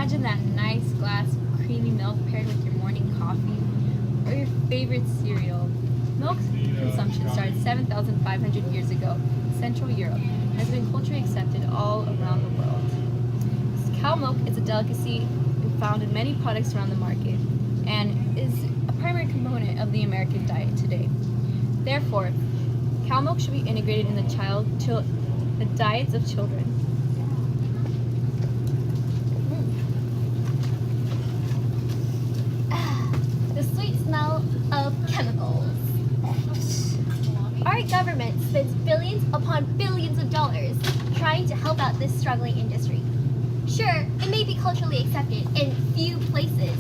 Imagine that nice glass of creamy milk paired with your morning coffee or your favorite cereal. Milk consumption started 7,500 years ago in Central Europe and has been culturally accepted all around the world. Cow milk is a delicacy found in many products around the market and is a primary component of the American diet today. Therefore, cow milk should be integrated in the diets of children. The sweet smell of chemicals. Our government spends billions upon billions of dollars trying to help out this struggling industry. Sure, it may be culturally accepted in few places,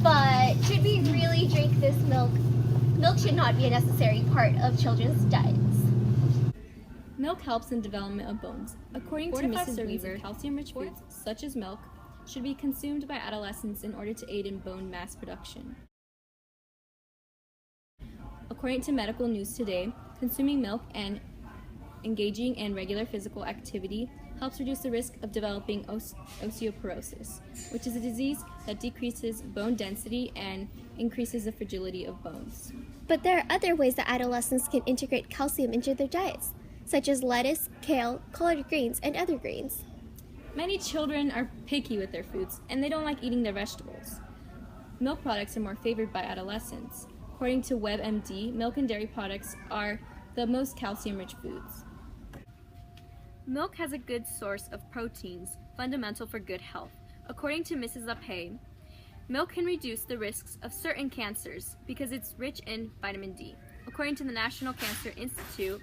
but should we really drink this milk? Milk should not be a necessary part of children's diets. Milk helps in the development of bones. According to Mrs. Weaver, calcium-rich foods, such as milk, should be consumed by adolescents in order to aid in bone mass production. According to Medical News Today, consuming milk and engaging in regular physical activity helps reduce the risk of developing osteoporosis, which is a disease that decreases bone density and increases the fragility of bones. But there are other ways that adolescents can integrate calcium into their diets, such as lettuce, kale, collard greens, and other greens. Many children are picky with their foods, and they don't like eating their vegetables. Milk products are more favored by adolescents. According to WebMD, milk and dairy products are the most calcium-rich foods. Milk has a good source of proteins, fundamental for good health. According to Mrs. LaPay, milk can reduce the risks of certain cancers because it's rich in vitamin D. According to the National Cancer Institute,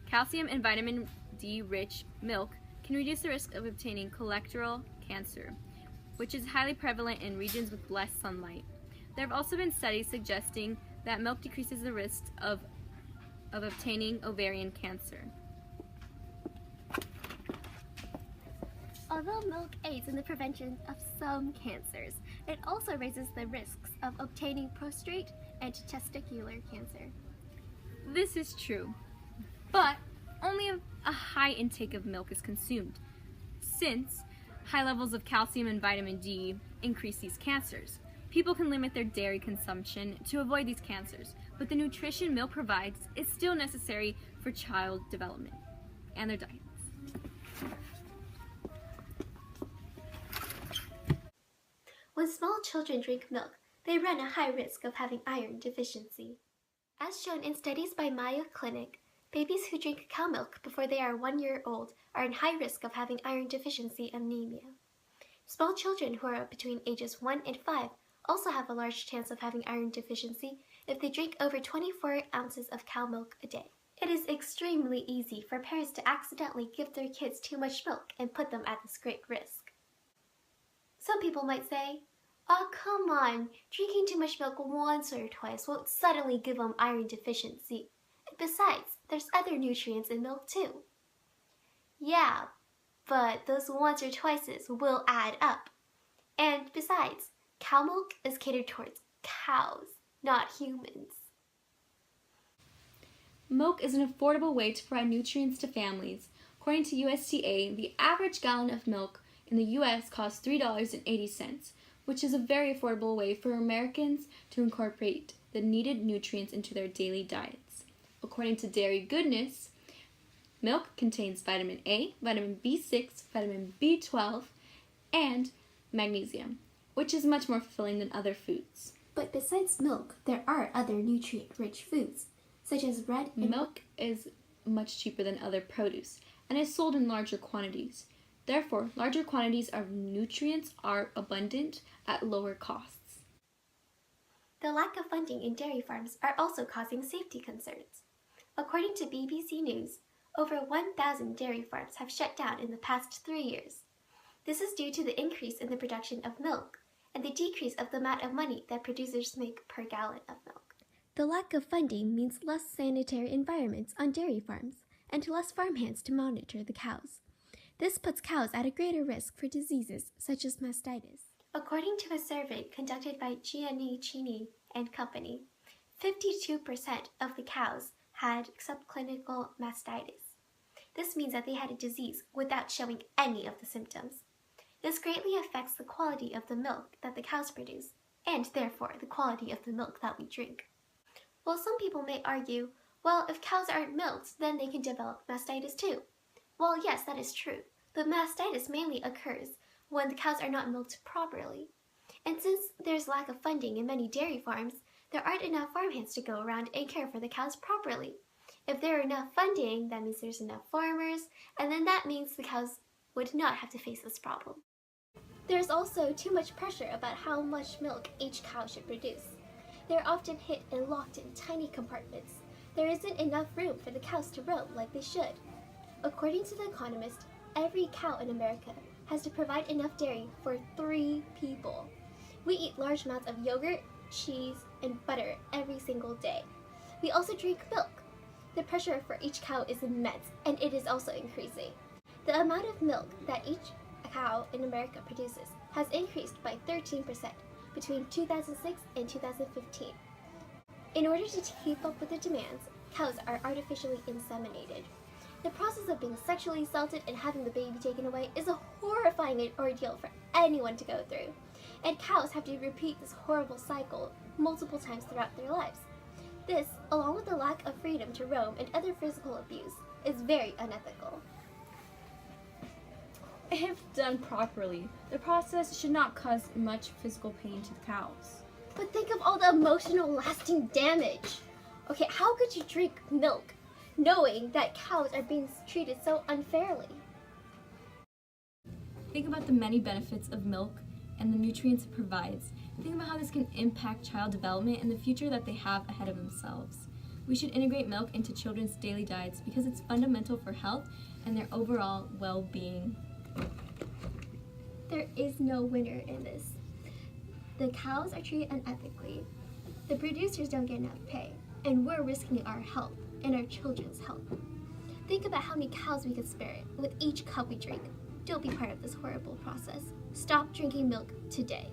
calcium and vitamin D-rich milk can reduce the risk of obtaining colorectal cancer, which is highly prevalent in regions with less sunlight. There have also been studies suggesting that milk decreases the risk of obtaining ovarian cancer. Although milk aids in the prevention of some cancers, it also raises the risks of obtaining prostate and testicular cancer. This is true, but only a high intake of milk is consumed, since high levels of calcium and vitamin D increase these cancers. People can limit their dairy consumption to avoid these cancers, but the nutrition milk provides is still necessary for child development and their diets. When small children drink milk, they run a high risk of having iron deficiency. As shown in studies by Mayo Clinic, babies who drink cow milk before they are 1 year old are in high risk of having iron deficiency anemia. Small children who are between ages 1 and 5 also have a large chance of having iron deficiency if they drink over 24 ounces of cow milk a day. It is extremely easy for parents to accidentally give their kids too much milk and put them at this great risk. Some people might say, "Oh, come on, drinking too much milk once or twice won't suddenly give them iron deficiency. Besides, there's other nutrients in milk too." Yeah, but those once or twices will add up. And besides, cow milk is catered towards cows, not humans. Milk is an affordable way to provide nutrients to families. According to USDA, the average gallon of milk in the U.S. costs $3.80, which is a very affordable way for Americans to incorporate the needed nutrients into their daily diets. According to Dairy Goodness, milk contains vitamin A, vitamin B6, vitamin B12, and magnesium, which is much more fulfilling than other foods. But besides milk, there are other nutrient-rich foods, such as bread and milk is much cheaper than other produce and is sold in larger quantities. Therefore, larger quantities of nutrients are abundant at lower costs. The lack of funding in dairy farms are also causing safety concerns. According to BBC News, over 1,000 dairy farms have shut down in the past 3 years. This is due to the increase in the production of milk and the decrease of the amount of money that producers make per gallon of milk. The lack of funding means less sanitary environments on dairy farms and less farmhands to monitor the cows. This puts cows at a greater risk for diseases such as mastitis. According to a survey conducted by Giannichini and Company, 52% of the cows had subclinical mastitis. This means that they had a disease without showing any of the symptoms. This greatly affects the quality of the milk that the cows produce, and therefore the quality of the milk that we drink. While some people may argue, well, if cows aren't milked, then they can develop mastitis too. Well, yes, that is true, but mastitis mainly occurs when the cows are not milked properly. And since there's lack of funding in many dairy farms, there aren't enough farmhands to go around and care for the cows properly. If there are enough funding, that means there's enough farmers, and then that means the cows would not have to face this problem. There's also too much pressure about how much milk each cow should produce. They're often hid and locked in tiny compartments. There isn't enough room for the cows to roam like they should. According to The Economist, every cow in America has to provide enough dairy for 3 people. We eat large amounts of yogurt, cheese, and butter every single day. We also drink milk. The pressure for each cow is immense, and it is also increasing. The amount of milk that each cow in America produces has increased by 13% between 2006 and 2015. In order to keep up with the demands, cows are artificially inseminated. The process of being sexually assaulted and having the baby taken away is a horrifying ordeal for anyone to go through, and cows have to repeat this horrible cycle multiple times throughout their lives. This, along with the lack of freedom to roam and other physical abuse, is very unethical. If done properly, the process should not cause much physical pain to the cows. But think of all the emotional lasting damage. Okay, how could you drink milk knowing that cows are being treated so unfairly? Think about the many benefits of milk and the nutrients it provides. Think about how this can impact child development and the future that they have ahead of themselves. We should integrate milk into children's daily diets because it's fundamental for health and their overall well-being. There is no winner in this. The cows are treated unethically, the producers don't get enough pay, and we're risking our health and our children's health. Think about how many cows we could spare with each cup we drink. Don't be part of this horrible process. Stop drinking milk today.